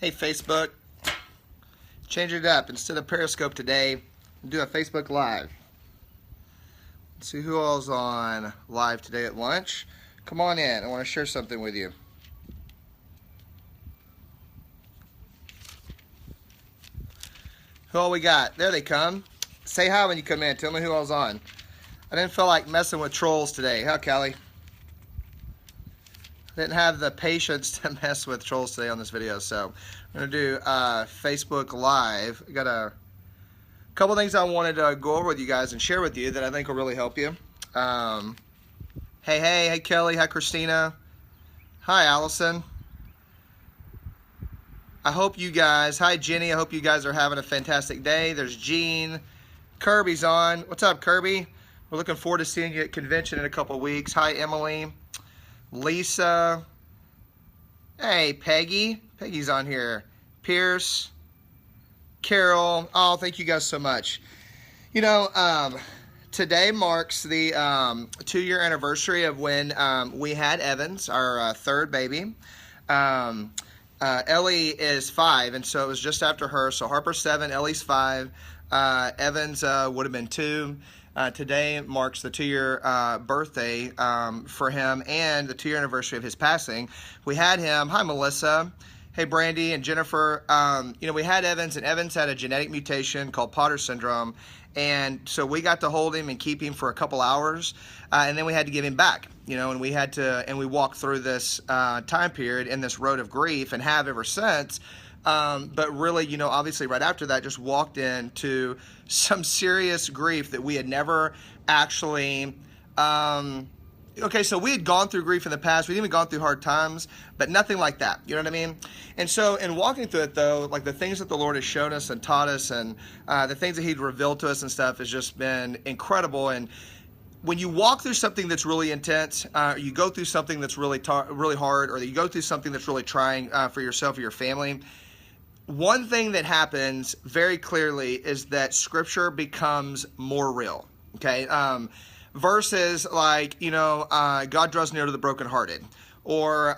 Hey Facebook, change it up. Instead of Periscope today, do a Facebook Live. Let's see who all's on live today at lunch. Come on in, I want to share something with you. Who all we got? There they come. Say hi when you come in. Tell me who all's on. I didn't feel like messing with trolls today. Huh, Callie? Didn't have the patience to mess with trolls today on this video, so I'm going to do Facebook Live. I got a couple things I wanted to go over with you guys and share with you that I think will really help you. Hey Kelly, hi Christina, hi Allison. I hope you guys, hi Jenny, I hope you guys are having a fantastic day. There's Jean, Kirby's on. What's up, Kirby? We're looking forward to seeing you at convention in a couple weeks. Hi Emily, Lisa, hey Peggy, Peggy's on here, Pierce, Carol. Oh, thank you guys so much. You know, today marks the 2-year anniversary of when we had Evans, our third baby. Ellie is 5, and so it was just after her. So Harper's 7, Ellie's 5, Evans would have been 2. Today marks the 2-year birthday for him and the 2-year anniversary of his passing. We had him. Hi, Melissa. Hey, Brandy and Jennifer. You know, we had Evans, and Evans had a genetic mutation called Potter syndrome, and so we got to hold him and keep him for a couple hours, and then we had to give him back. You know, and we had to, and we walked through this time period in this road of grief, and have ever since. But really, you know, obviously right after that, just walked into some serious grief that we had never actually, okay, so we had gone through grief in the past. We'd even gone through hard times, but nothing like that. You know what I mean? And so in walking through it, though, like the things that the Lord has shown us and taught us, and the things that He'd revealed to us and stuff has just been incredible. And when you walk through something that's really intense, you go through something that's really hard, or you go through something that's really trying for yourself or your family, one thing that happens very clearly is that Scripture becomes more real, okay? Verses like, you know, God draws near to the brokenhearted, or,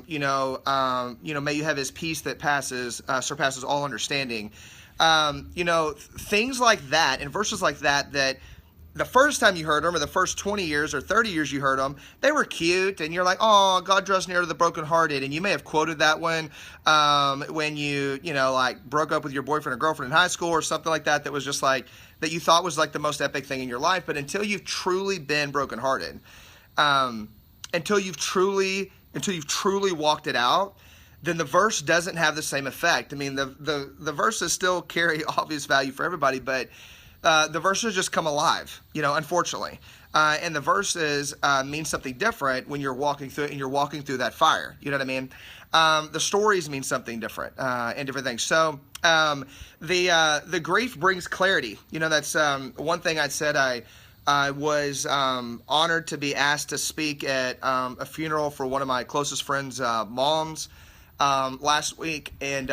you know, may you have His peace that surpasses all understanding. You know, things like that, and verses like that, that the first time you heard them, or the first 20 years or 30 years you heard them, they were cute, and you're like, oh, God draws near to the brokenhearted, and you may have quoted that one when you know, like broke up with your boyfriend or girlfriend in high school or something like that, that was just like, that you thought was like the most epic thing in your life. But until you've truly been brokenhearted, until you've truly walked it out, then the verse doesn't have the same effect. I mean, the verses still carry obvious value for everybody, but the verses just come alive, you know, unfortunately. And the verses mean something different when you're walking through it, and you're walking through that fire. You know what I mean? The stories mean something different, and different things. So the grief brings clarity. You know, that's one thing I said. I was honored to be asked to speak at a funeral for one of my closest friends' moms last week, and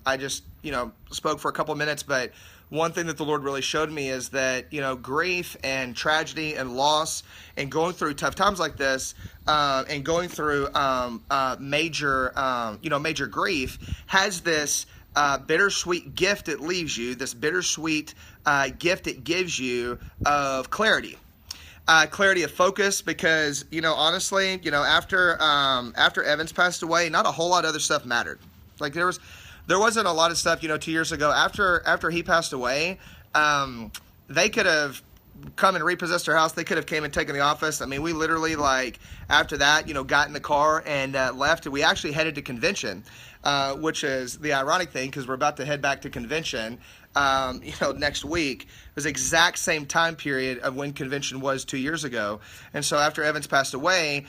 I just, you know, spoke for a couple minutes, but one thing that the Lord really showed me is that, you know, grief and tragedy and loss and going through tough times like this, and going through major grief has this bittersweet gift it leaves you, this bittersweet gift it gives you of clarity. Clarity of focus, because, you know, honestly, you know, after Evans passed away, not a whole lot of other stuff mattered. Like there wasn't a lot of stuff, you know, 2 years ago. After he passed away, they could have come and repossessed our house. They could have came and taken the office. I mean, we literally, like, after that, you know, got in the car and left. And we actually headed to convention, which is the ironic thing, because we're about to head back to convention, you know, next week. It was the exact same time period of when convention was 2 years ago. And so after Evans passed away,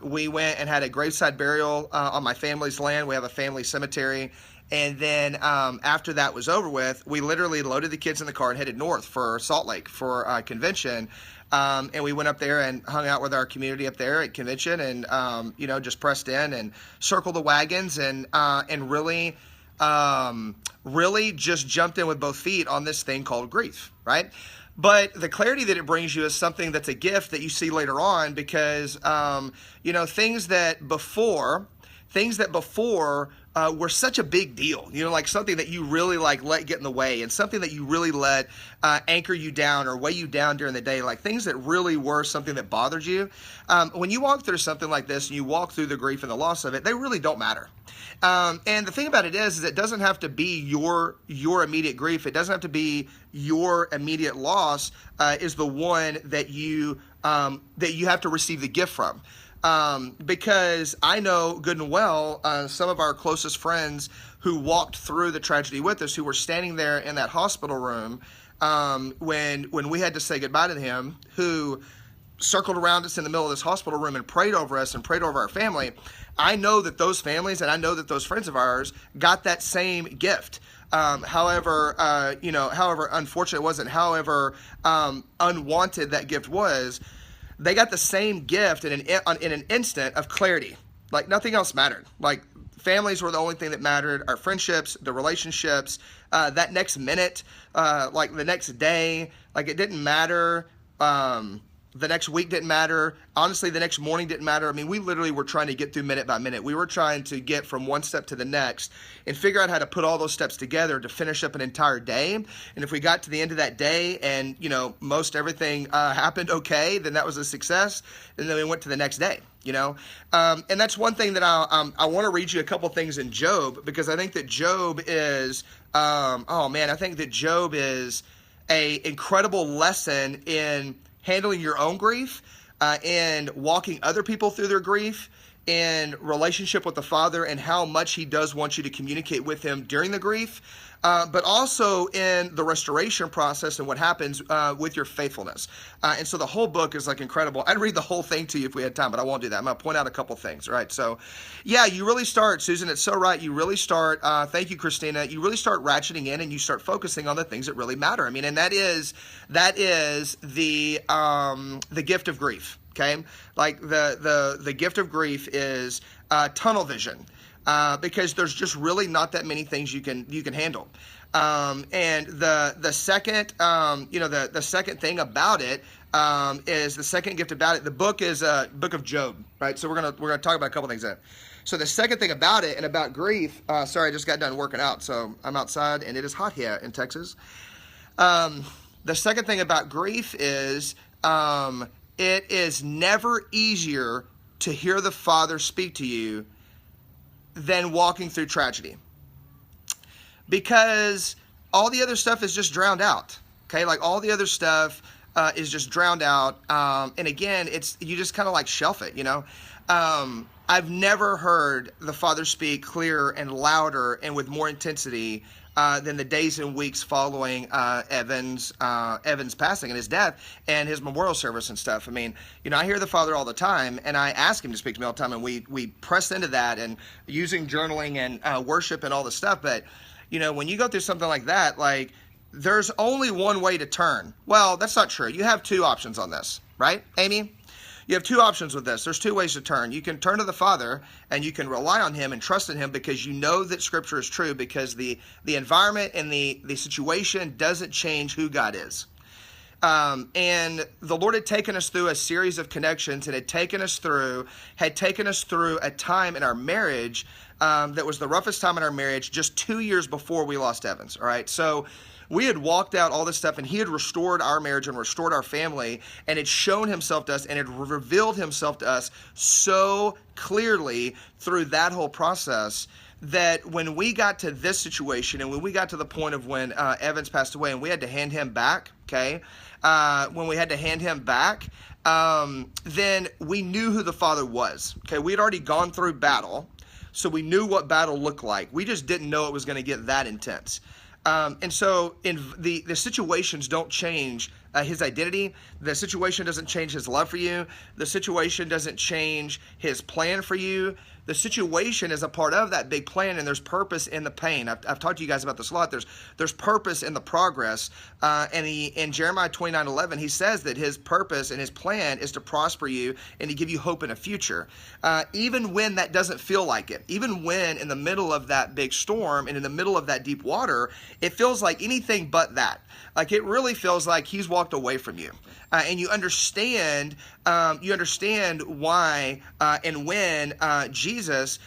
we went and had a graveside burial on my family's land. We have a family cemetery. And then after that was over with, we literally loaded the kids in the car and headed north for Salt Lake for convention. And we went up there and hung out with our community up there at convention, and you know, just pressed in and circled the wagons, and really just jumped in with both feet on this thing called grief, right? But the clarity that it brings you is something that's a gift that you see later on, because you know, things that before were such a big deal, like something that you really like let get in the way, and something that you really let anchor you down or weigh you down during the day, like things that really were something that bothered you. When you walk through something like this and you walk through the grief and the loss of it, they really don't matter. And the thing about it is it doesn't have to be your immediate grief. It doesn't have to be your immediate loss is the one that you have to receive the gift from. Because I know good and well some of our closest friends who walked through the tragedy with us, who were standing there in that hospital room when we had to say goodbye to him, who circled around us in the middle of this hospital room and prayed over us and prayed over our family. I know that those families and I know that those friends of ours got that same gift. However unfortunate it wasn't, however unwanted that gift was, they got the same gift in an instant of clarity. Like nothing else mattered. Like families were the only thing that mattered. Our friendships, the relationships, that next minute, like the next day, like it didn't matter. The next week didn't matter. Honestly, the next morning didn't matter. I mean, we literally were trying to get through minute by minute. We were trying to get from one step to the next and figure out how to put all those steps together to finish up an entire day. And if we got to the end of that day and, most everything happened okay, then that was a success. And then we went to the next day, And that's one thing that I want to read you a couple things in Job, because I think that Job is, I think that Job is a incredible lesson in handling your own grief, and walking other people through their grief, in relationship with the Father, and how much He does want you to communicate with Him during the grief, but also in the restoration process and what happens with your faithfulness. And so the whole book is like incredible. I'd read the whole thing to you if we had time, but I won't do that. I'm going to point out a couple things, right? So yeah, you really start, Susan, it's so right. You really start, thank you, Christina. You really start ratcheting in and you start focusing on the things that really matter. I mean, and that is the gift of grief. Okay. Like the gift of grief is tunnel vision. Because there's just really not that many things you can handle. And the second, the second thing about it is the second gift about it. The book is a book of Job, right? So we're gonna talk about a couple things there. So the second thing about it and about grief. Sorry, I just got done working out, so I'm outside and it is hot here in Texas. The second thing about grief is it is never easier to hear the Father speak to you than walking through tragedy, because all the other stuff is just drowned out. Okay, like all the other stuff is just drowned out, and again, you just kind of like shelf it. I've never heard the Father speak clearer and louder and with more intensity than the days and weeks following Evan's passing and his death and his memorial service and stuff. I mean, I hear the Father all the time, and I ask Him to speak to me all the time, and we press into that and using journaling and worship and all this stuff. But when you go through something like that, like there's only one way to turn. Well, that's not true. You have two options on this, right, Amy? You have two options with this. There's two ways to turn. You can turn to the Father and you can rely on Him and trust in Him because you know that Scripture is true, because the environment and the situation doesn't change who God is. And the Lord had taken us through a series of connections and had taken us through a time in our marriage that was the roughest time in our marriage, just 2 years before we lost Evans. All right. So we had walked out all this stuff, and He had restored our marriage and restored our family, and had shown Himself to us and had revealed Himself to us so clearly through that whole process that when we got to this situation and when we got to the point of when Evans passed away and we had to hand him back, okay, when we had to hand him back, then we knew who the Father was. Okay, we had already gone through battle, so we knew what battle looked like. We just didn't know it was going to get that intense. And so in the situations don't change His identity. The situation doesn't change His love for you. The situation doesn't change His plan for you. The situation is a part of that big plan, and there's purpose in the pain. I've talked to you guys about this a lot. There's purpose in the progress. And in Jeremiah 29:11, He says that His purpose and His plan is to prosper you and to give you hope in a future. Even when that doesn't feel like it, even when in the middle of that big storm and in the middle of that deep water, it feels like anything but that. Like it really feels like He's walked away from you. And you understand why and when Jesus Jesus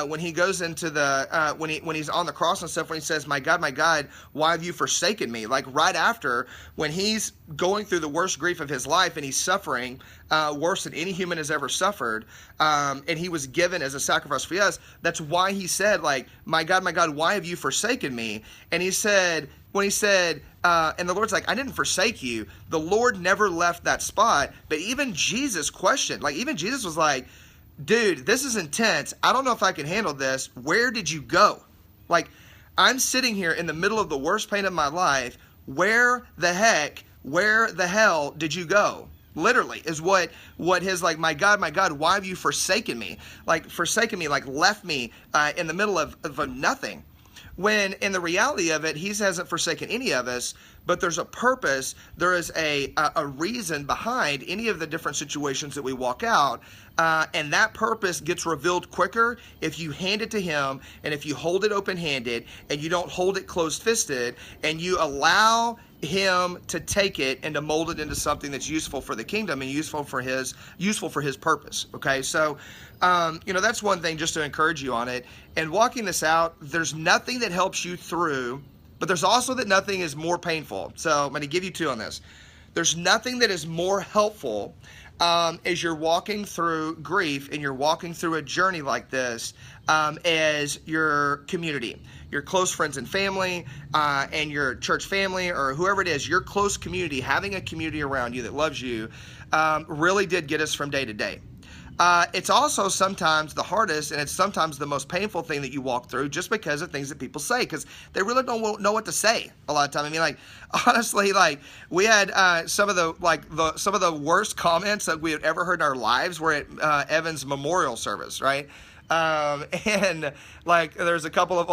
when he goes into the when he's on the cross and stuff, when he says, my God, why have you forsaken me? Like right after, when he's going through the worst grief of his life and he's suffering worse than any human has ever suffered, and he was given as a sacrifice for us. That's why he said, like, my God, why have you forsaken me? And he said, when he said, and the Lord's like, I didn't forsake you. The Lord never left that spot. But even Jesus questioned, like, even Jesus was like, dude, this is intense. I don't know if I can handle this. Where did you go? Like, I'm sitting here in the middle of the worst pain of my life. Where the hell did you go? Literally is what his, like, my God, why have you forsaken me? Like, forsaken me, like left me in the middle of nothing. When in the reality of it, he hasn't forsaken any of us, but there's a purpose. There is a reason behind any of the different situations that we walk out. And that purpose gets revealed quicker if you hand it to him, and if you hold it open-handed, and you don't hold it closed-fisted, and you allow him to take it and to mold it into something that's useful for the kingdom and useful for his purpose. Okay, so that's one thing, just to encourage you on it. And walking this out, there's nothing that helps you through, but there's also that nothing is more painful. So I'm going to give you two on this. There's nothing that is more helpful as you're walking through grief and you're walking through a journey like this, as your community, your close friends and family, and your church family, or whoever it is, your close community, having a community around you that loves you, really did get us from day to day. It's also sometimes the hardest, and it's sometimes the most painful thing that you walk through, just because of things that people say, because they really don't know what to say a lot of time. I mean, like, honestly, like, we had some of the worst comments that we had ever heard in our lives were at Evan's memorial service, right? And like, there's a couple of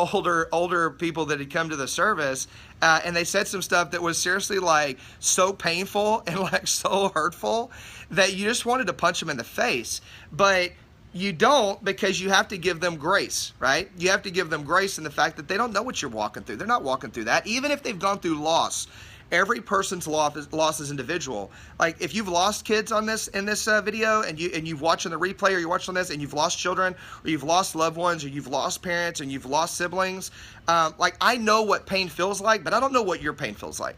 older people that had come to the service, and they said some stuff that was seriously, like, so painful and, like, so hurtful that you just wanted to punch them in the face. But you don't, because you have to give them grace, right? You have to give them grace in the fact that they don't know what you're walking through. They're not walking through that. Even if they've gone through loss, every person's loss is individual. Like, if you've lost kids in this video, and you've watched on the replay, or you're watching this and you've lost children, or you've lost loved ones, or you've lost parents, and you've lost siblings, like, I know what pain feels like, but I don't know what your pain feels like,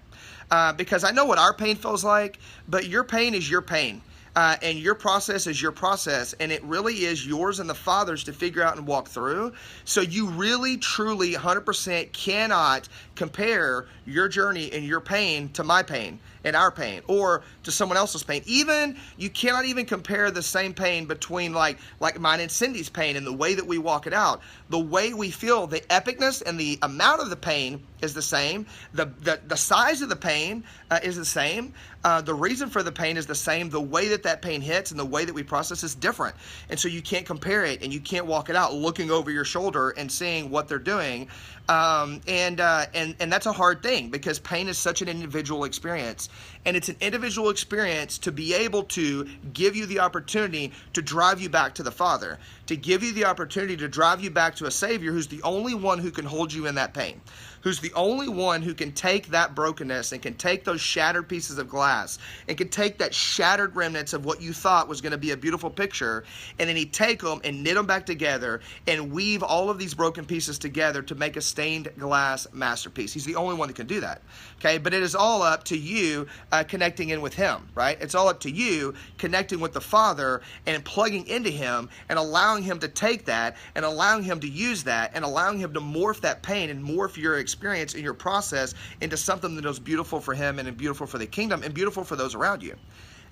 because I know what our pain feels like, but your pain is your pain. And your process is your process, and it really is yours and the Father's to figure out and walk through. So you really, truly, 100% cannot compare your journey and your pain to my pain and our pain, or to someone else's pain. Even, you cannot even compare the same pain between like mine and Cindy's pain, and the way that we walk it out. The way we feel, the epicness and the amount of the pain is the same. The size of the pain is the same. The reason for the pain is the same. The way that pain hits and the way that we process is different. And so you can't compare it, and you can't walk it out looking over your shoulder and seeing what they're doing. And that's a hard thing, because pain is such an individual experience. And it's an individual experience to be able to give you the opportunity to drive you back to the Father, to give you the opportunity to drive you back to a Savior who's the only one who can hold you in that pain, who's the only one who can take that brokenness and can take those shattered pieces of glass and can take that shattered remnants of what you thought was going to be a beautiful picture, and then he'd take them and knit them back together and weave all of these broken pieces together to make a stained glass masterpiece. He's the only one that can do that. Okay, but it is all up to you connecting in with him, right? It's all up to you connecting with the Father and plugging into him and allowing him to take that and allowing him to use that and allowing him to morph that pain and morph your experience and your process into something that is beautiful for him and beautiful for the kingdom and beautiful for those around you.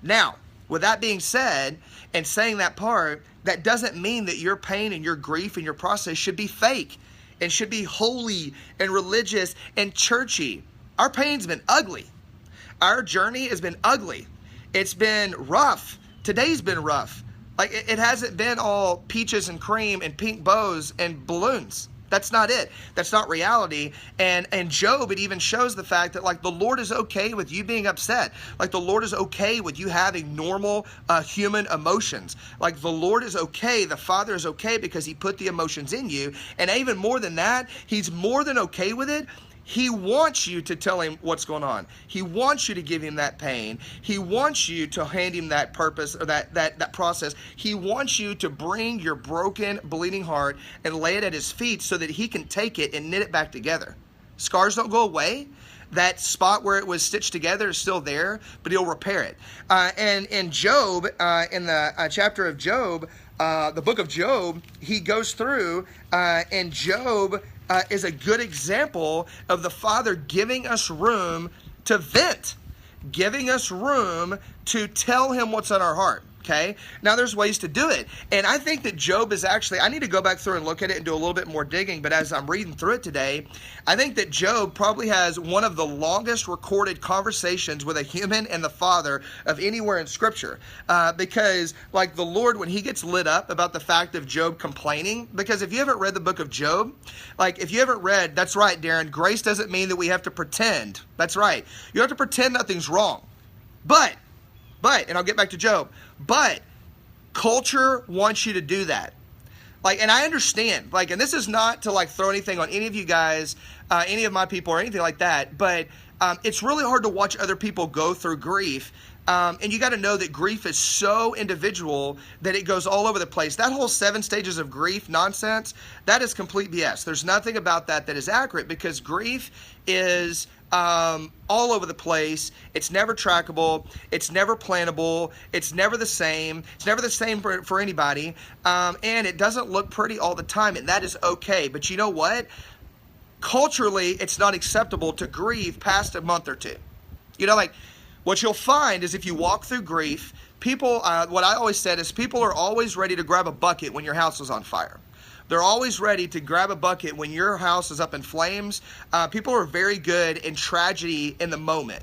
Now, with that being said, and saying that part, that doesn't mean that your pain and your grief and your process should be fake and should be holy and religious and churchy. Our pain's been ugly. Our journey has been ugly. It's been rough. Today's been rough. Like, it hasn't been all peaches and cream and pink bows and balloons. That's not it. That's not reality. And Job, it even shows the fact that, like, the Lord is okay with you being upset. Like, the Lord is okay with you having normal human emotions. Like, the Lord is okay. The Father is okay because he put the emotions in you. And even more than that, he's more than okay with it He wants you to tell him what's going on. He wants you to give him that pain. He wants you to hand him that purpose or that process. He wants you to bring your broken, bleeding heart and lay it at his feet so that he can take it and knit it back together. Scars don't go away. That spot where it was stitched together is still there, but he'll repair it. And in Job, in the chapter of Job, the book of Job, he goes through, and Job is a good example of the Father giving us room to vent, giving us room to tell him what's on our heart. Okay, now there's ways to do it. And I think that Job is actually, I need to go back through and look at it and do a little bit more digging, but as I'm reading through it today, I think that Job probably has one of the longest recorded conversations with a human and the Father of anywhere in Scripture. Because like the Lord, when he gets lit up about the fact of Job complaining, because if you haven't read the book of Job, like if you haven't read, that's right, Darren, grace doesn't mean that we have to pretend. That's right. You have to pretend nothing's wrong. But, and I'll get back to Job, but culture wants you to do that. Like, and I understand, like, and this is not to like throw anything on any of you guys, any of my people or anything like that, but it's really hard to watch other people go through grief. And you got to know that grief is so individual that it goes all over the place. That whole 7 stages of grief nonsense, that is complete BS. There's nothing about that is accurate because grief is all over the place. It's never trackable. It's never plannable. It's never the same. It's never the same for anybody. And it doesn't look pretty all the time, and that is okay. But you know what? Culturally, it's not acceptable to grieve past a month or two. You know, like, what you'll find is if you walk through grief, people, what I always said is people are always ready to grab a bucket when your house is on fire. They're always ready to grab a bucket when your house is up in flames. People are very good in tragedy in the moment.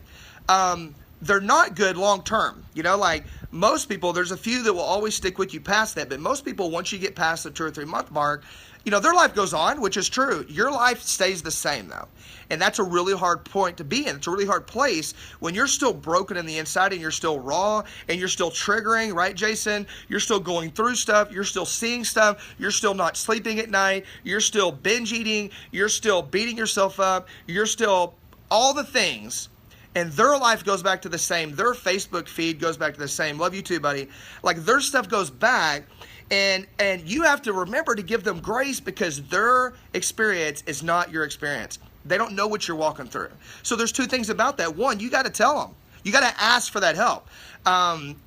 They're not good long term. You know, like most people, there's a few that will always stick with you past that. But most people, once you get past the 2 or 3 month mark, you know, their life goes on, which is true. Your life stays the same, though. And that's a really hard point to be in. It's a really hard place when you're still broken in the inside and you're still raw and you're still triggering, right, Jason? You're still going through stuff. You're still seeing stuff. You're still not sleeping at night. You're still binge eating. You're still beating yourself up. You're still all the things. And their life goes back to the same. Their Facebook feed goes back to the same. Love you too, buddy. Like their stuff goes back. And you have to remember to give them grace because their experience is not your experience. They don't know what you're walking through. So there's 2 things about that. One, you got to tell them. You got to ask for that help.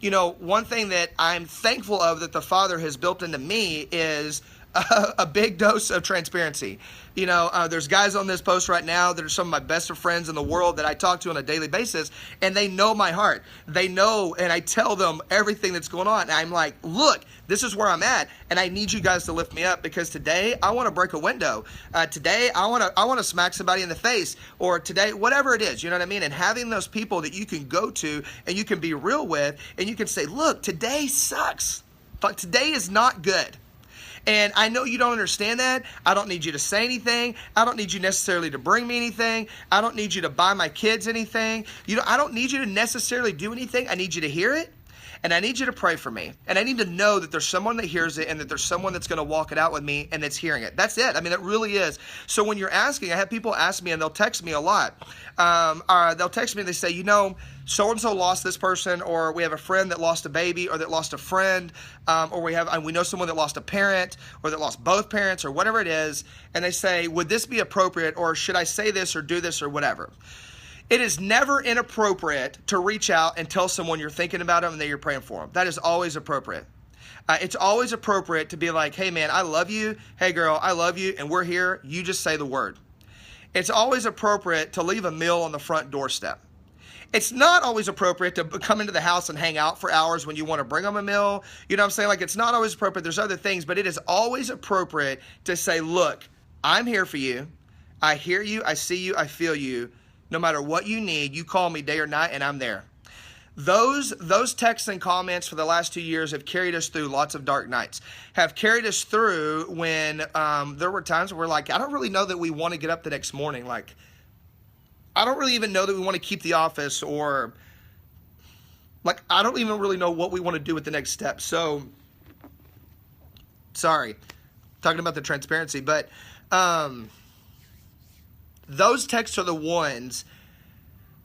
You know, one thing that I'm thankful of that the Father has built into me is a big dose of transparency. You know, there's guys on this post right now that are some of my best of friends in the world that I talk to on a daily basis, and they know my heart. They know, and I tell them everything that's going on. And I'm like, look, this is where I'm at, and I need you guys to lift me up because today I want to break a window. Today I want to smack somebody in the face, or today, whatever it is, you know what I mean? And having those people that you can go to and you can be real with, and you can say, look, today sucks. Like today is not good. And I know you don't understand that. I don't need you to say anything. I don't need you necessarily to bring me anything. I don't need you to buy my kids anything. You know, I don't need you to necessarily do anything. I need you to hear it. And I need you to pray for me. And I need to know that there's someone that hears it and that there's someone that's going to walk it out with me and that's hearing it. That's it. I mean, it really is. So when you're asking, I have people ask me and they'll text me a lot. They'll text me and they say, you know, so-and-so lost this person, or we have a friend that lost a baby, or that lost a friend, or we know someone that lost a parent, or that lost both parents, or whatever it is. And they say, would this be appropriate, or should I say this or do this or whatever? It is never inappropriate to reach out and tell someone you're thinking about them and that you're praying for them. That is always appropriate. It's always appropriate to be like, hey man, I love you. Hey girl, I love you. And we're here. You just say the word. It's always appropriate to leave a meal on the front doorstep. It's not always appropriate to come into the house and hang out for hours when you want to bring them a meal. You know what I'm saying? Like it's not always appropriate. There's other things, but it is always appropriate to say, look, I'm here for you. I hear you. I see you. I feel you. No matter what you need, you call me day or night and I'm there. Those texts and comments for the last 2 years have carried us through lots of dark nights, have carried us through when there were times where we're like, I don't really know that we want to get up the next morning. Like, I don't really even know that we want to keep the office, or like, I don't even really know what we want to do with the next step. So, sorry, talking about the transparency, but Those texts are the ones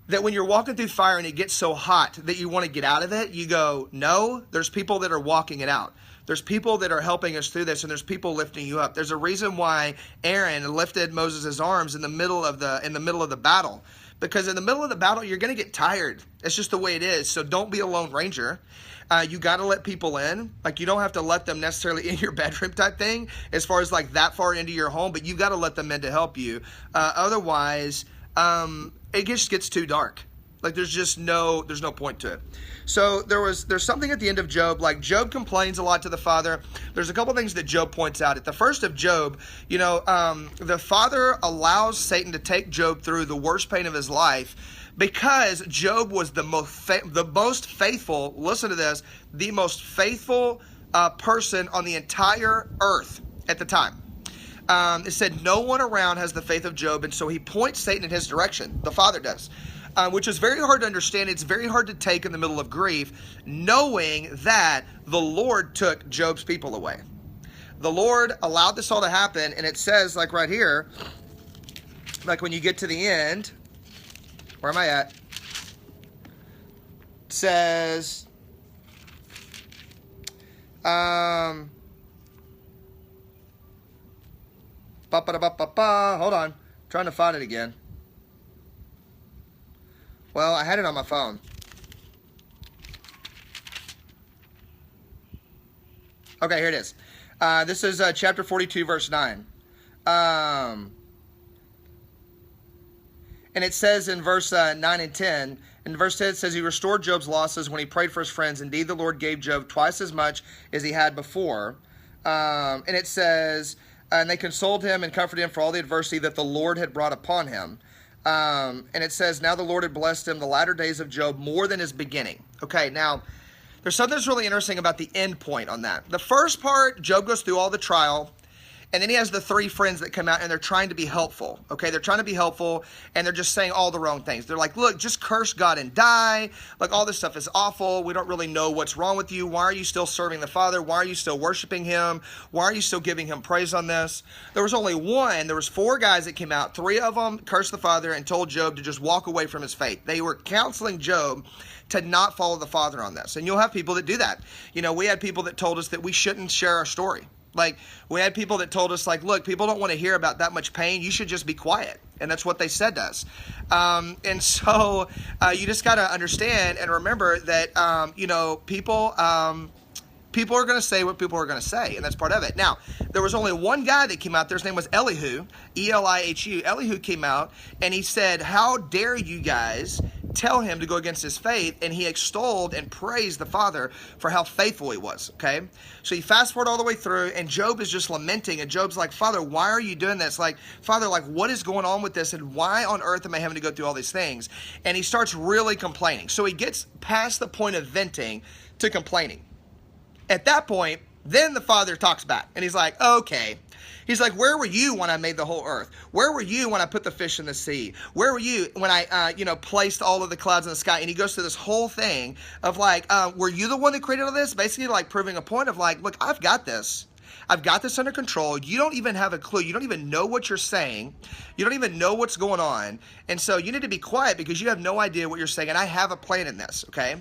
that when you're walking through fire and it gets so hot that you want to get out of it, you go, no, there's people that are walking it out. There's people that are helping us through this, and there's people lifting you up. There's a reason why Aaron lifted Moses' arms in the middle of the battle. Because in the middle of the battle, you're going to get tired. It's just the way it is. So don't be a lone ranger. You got to let people in. Like, you don't have to let them necessarily in your bedroom type thing, as far as like that far into your home, but you got to let them in to help you. Otherwise, it just gets too dark. Like, there's no point to it. So there's something at the end of Job. Like, Job complains a lot to the Father. There's a couple things that Job points out. At the first of Job, the Father allows Satan to take Job through the worst pain of his life because Job was the most faithful. Listen to this: the most faithful person on the entire earth at the time. It said no one around has the faith of Job, and so he points Satan in his direction. The Father does. Which is very hard to understand. It's very hard to take in the middle of grief, knowing that the Lord took Job's people away. The Lord allowed this all to happen, and it says, like right here, like when you get to the end, where am I at? It says, hold on, I'm trying to find it again. Well, I had it on my phone. Okay, here it is. This is chapter 42, verse 9. And it says in verse 9 and 10, in verse 10 it says, he restored Job's losses when he prayed for his friends. Indeed, the Lord gave Job twice as much as he had before. And it says, and they consoled him and comforted him for all the adversity that the Lord had brought upon him. And it says, now the Lord had blessed him the latter days of Job more than his beginning. Okay, now, there's something that's really interesting about the end point on that. The first part, Job goes through all the trial, and then he has the three friends that come out, and they're trying to be helpful. Okay, they're trying to be helpful, and they're just saying all the wrong things. They're like, look, just curse God and die. Like, all this stuff is awful. We don't really know what's wrong with you. Why are you still serving the Father? Why are you still worshiping him? Why are you still giving him praise on this? There was only one. There was four guys that came out. Three of them cursed the Father and told Job to just walk away from his faith. They were counseling Job to not follow the Father on this. And you'll have people that do that. We had people that told us that we shouldn't share our story. Like, we had people that told us, like, look, people don't want to hear about that much pain. You should just be quiet. And that's what they said to us. And so you just got to understand and remember that, people are going to say what people are going to say. And that's part of it. Now, there was only one guy that came out there. His name was Elihu, Elihu. Elihu came out and he said, how dare you guys tell him to go against his faith? And he extolled and praised the Father for how faithful he was. Okay, so you fast forward all the way through, and Job is just lamenting, and Job's like, Father, why are you doing this? Like, Father, like, what is going on with this, and why on earth am I having to go through all these things? And he starts really complaining. So he gets past the point of venting to complaining. At that point, then the Father talks back, and he's like, okay. He's like, where were you when I made the whole earth? Where were you when I put the fish in the sea? Where were you when I, placed all of the clouds in the sky? And he goes through this whole thing of like, were you the one that created all this? Basically, like, proving a point of like, look, I've got this. I've got this under control. You don't even have a clue. You don't even know what you're saying. You don't even know what's going on. And so you need to be quiet because you have no idea what you're saying. And I have a plan in this, okay?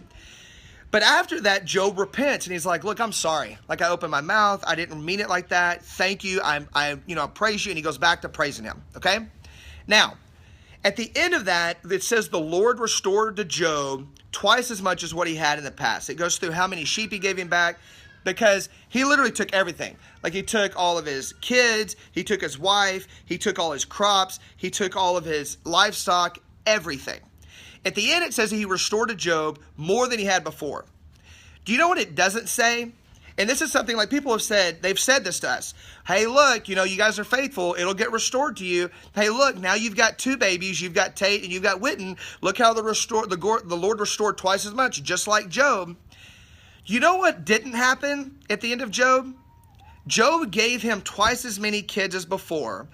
But after that, Job repents, and he's like, look, I'm sorry. Like, I opened my mouth. I didn't mean it like that. Thank you. I praise you. And he goes back to praising him, okay? Now, at the end of that, it says the Lord restored to Job twice as much as what he had in the past. It goes through how many sheep he gave him back, because he literally took everything. Like, he took all of his kids. He took his wife. He took all his crops. He took all of his livestock, everything. At the end, it says he restored to Job more than he had before. Do you know what it doesn't say? And this is something like people have said, they've said this to us. Hey, look, you guys are faithful. It'll get restored to you. Hey, look, now you've got two babies. You've got Tate and you've got Witten. Look how the Lord restored twice as much, just like Job. You know what didn't happen at the end of Job? Job gave him twice as many kids as before.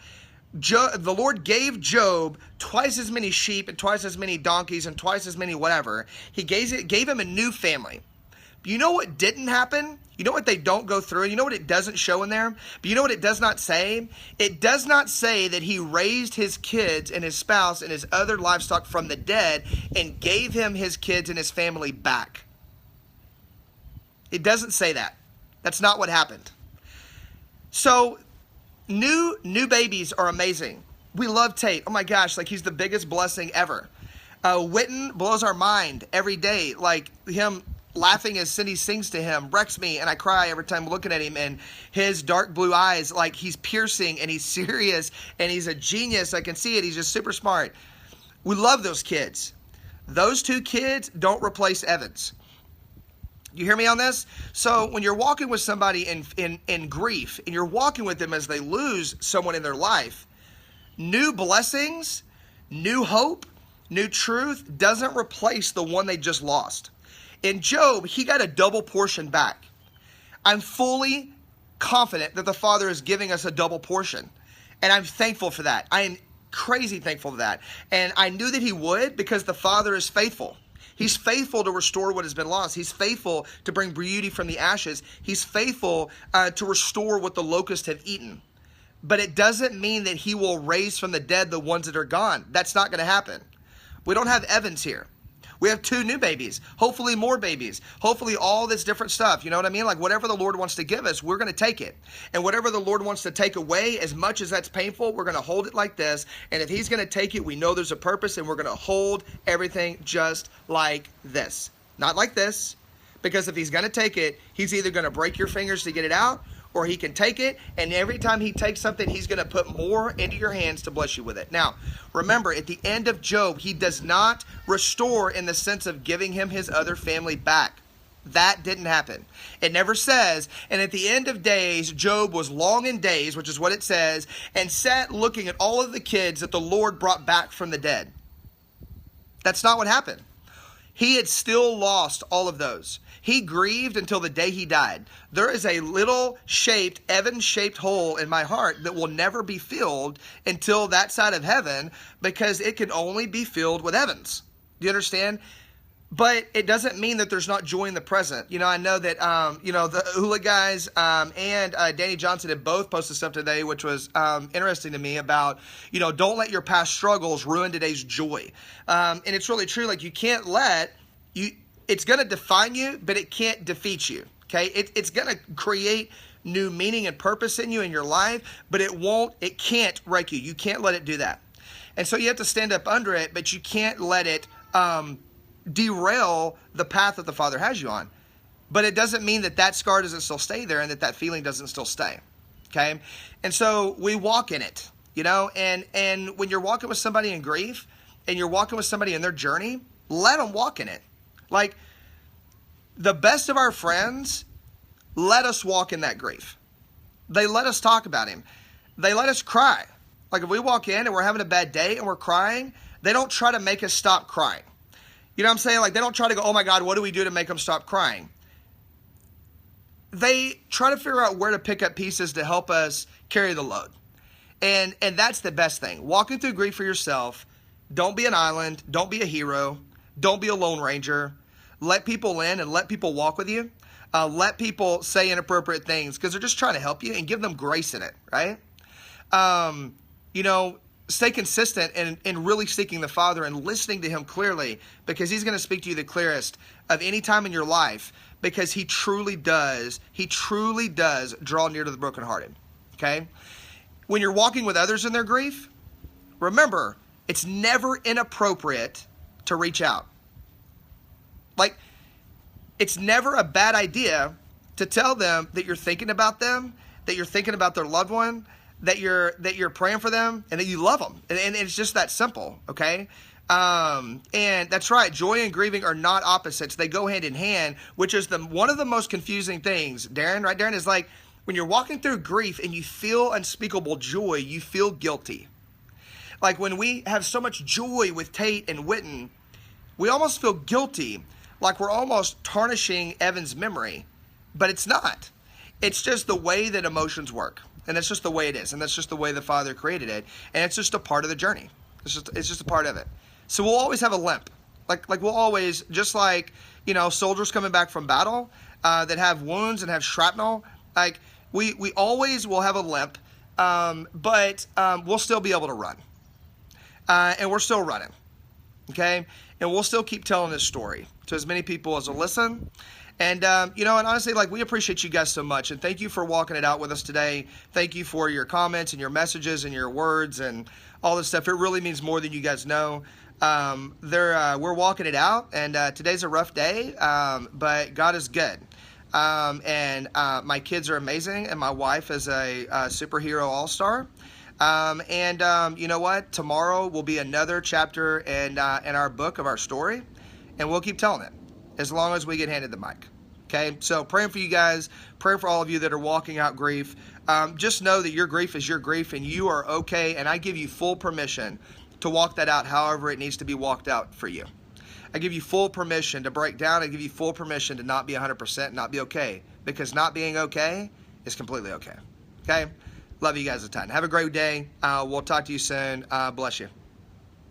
The Lord gave Job twice as many sheep and twice as many donkeys and twice as many whatever. He gave him a new family. You know what didn't happen? You know what they don't go through? You know what it doesn't show in there? But you know what it does not say? It does not say that he raised his kids and his spouse and his other livestock from the dead and gave him his kids and his family back. It doesn't say that. That's not what happened. So new babies are amazing. We love Tate. Oh my gosh, like he's the biggest blessing ever. Witten blows our mind every day. Like him laughing as Cindy sings to him wrecks me, and I cry every time looking at him, and his dark blue eyes, like he's piercing and he's serious and he's a genius. I can see it. He's just super smart. We love those kids. Those two kids don't replace Evans. You hear me on this? So when you're walking with somebody in grief, and you're walking with them as they lose someone in their life, new blessings, new hope, new truth doesn't replace the one they just lost. In Job, he got a double portion back. I'm fully confident that the Father is giving us a double portion. And I'm thankful for that. I am crazy thankful for that. And I knew that he would, because the Father is faithful. He's faithful to restore what has been lost. He's faithful to bring beauty from the ashes. He's faithful to restore what the locusts have eaten. But it doesn't mean that he will raise from the dead the ones that are gone. That's not going to happen. We don't have Evans here. We have 2 new babies, hopefully more babies, hopefully all this different stuff. You know what I mean? Like whatever the Lord wants to give us, we're going to take it. And whatever the Lord wants to take away, as much as that's painful, we're going to hold it like this. And if he's going to take it, we know there's a purpose, and we're going to hold everything just like this. Not like this, because if he's going to take it, he's either going to break your fingers to get it out, or he can take it, and every time he takes something, he's going to put more into your hands to bless you with it. Now, remember, at the end of Job, he does not restore in the sense of giving him his other family back. That didn't happen. It never says, and at the end of days, Job was long in days, which is what it says, and sat looking at all of the kids that the Lord brought back from the dead. That's not what happened. He had still lost all of those. He grieved until the day he died. There is a little shaped, Evan-shaped hole in my heart that will never be filled until that side of heaven, because it can only be filled with Evans. Do you understand? But it doesn't mean that there's not joy in the present. You know, I know that, the Hula guys and Danny Johnson had both posted stuff today, which was interesting to me about, don't let your past struggles ruin today's joy. And it's really true. Like, you can't it's going to define you, but it can't defeat you, okay? It's going to create new meaning and purpose in you in your life, but it can't wreck you. You can't let it do that. And so you have to stand up under it, but you can't let it derail the path that the Father has you on. But it doesn't mean that scar doesn't still stay there and that feeling doesn't still stay, okay? And so we walk in it, and when you're walking with somebody in grief and you're walking with somebody in their journey, let them walk in it. Like, the best of our friends let us walk in that grief. They let us talk about him. They let us cry. Like, if we walk in and we're having a bad day and we're crying, they don't try to make us stop crying. You know what I'm saying? Like, they don't try to go, oh my God, what do we do to make them stop crying? They try to figure out where to pick up pieces to help us carry the load. And that's the best thing. Walking through grief for yourself. Don't be an island. Don't be a hero. Don't be a lone ranger. Let people in and let people walk with you. Let people say inappropriate things because they're just trying to help you, and give them grace in it, right? Stay consistent in really seeking the Father and listening to him clearly, because he's going to speak to you the clearest of any time in your life, because he truly does draw near to the brokenhearted, okay? When you're walking with others in their grief, remember, it's never inappropriate to reach out. Like, it's never a bad idea to tell them that you're thinking about them, that you're thinking about their loved one, that you're praying for them, and that you love them. And it's just that simple, okay? And that's right. Joy and grieving are not opposites. They go hand in hand, which is one of the most confusing things, Darren, right? Darren, is like, when you're walking through grief and you feel unspeakable joy, you feel guilty. Like, when we have so much joy with Tate and Witten, we almost feel guilty, like we're almost tarnishing Evan's memory, but it's not. It's just the way that emotions work, and that's just the way it is, and that's just the way the Father created it, and it's just a part of the journey. It's just a part of it. So we'll always have a limp. Like we'll always, just like, soldiers coming back from battle that have wounds and have shrapnel, like we always will have a limp, but we'll still be able to run. And we're still running, okay? And we'll still keep telling this story to as many people as will listen. And, and honestly, like, we appreciate you guys so much. And thank you for walking it out with us today. Thank you for your comments and your messages and your words and all this stuff. It really means more than you guys know. We're walking it out, and today's a rough day, but God is good. And my kids are amazing, and my wife is a superhero all-star. You know what? Tomorrow will be another chapter in our book of our story, and we'll keep telling it as long as we get handed the mic. Okay? So praying for you guys, praying for all of you that are walking out grief. Just know that your grief is your grief, and you are okay, and I give you full permission to walk that out however it needs to be walked out for you. I give you full permission to break down. I give you full permission to not be 100%, not be okay, because not being okay is completely okay. Okay? Love you guys a ton. Have a great day. We'll talk to you soon. Bless you.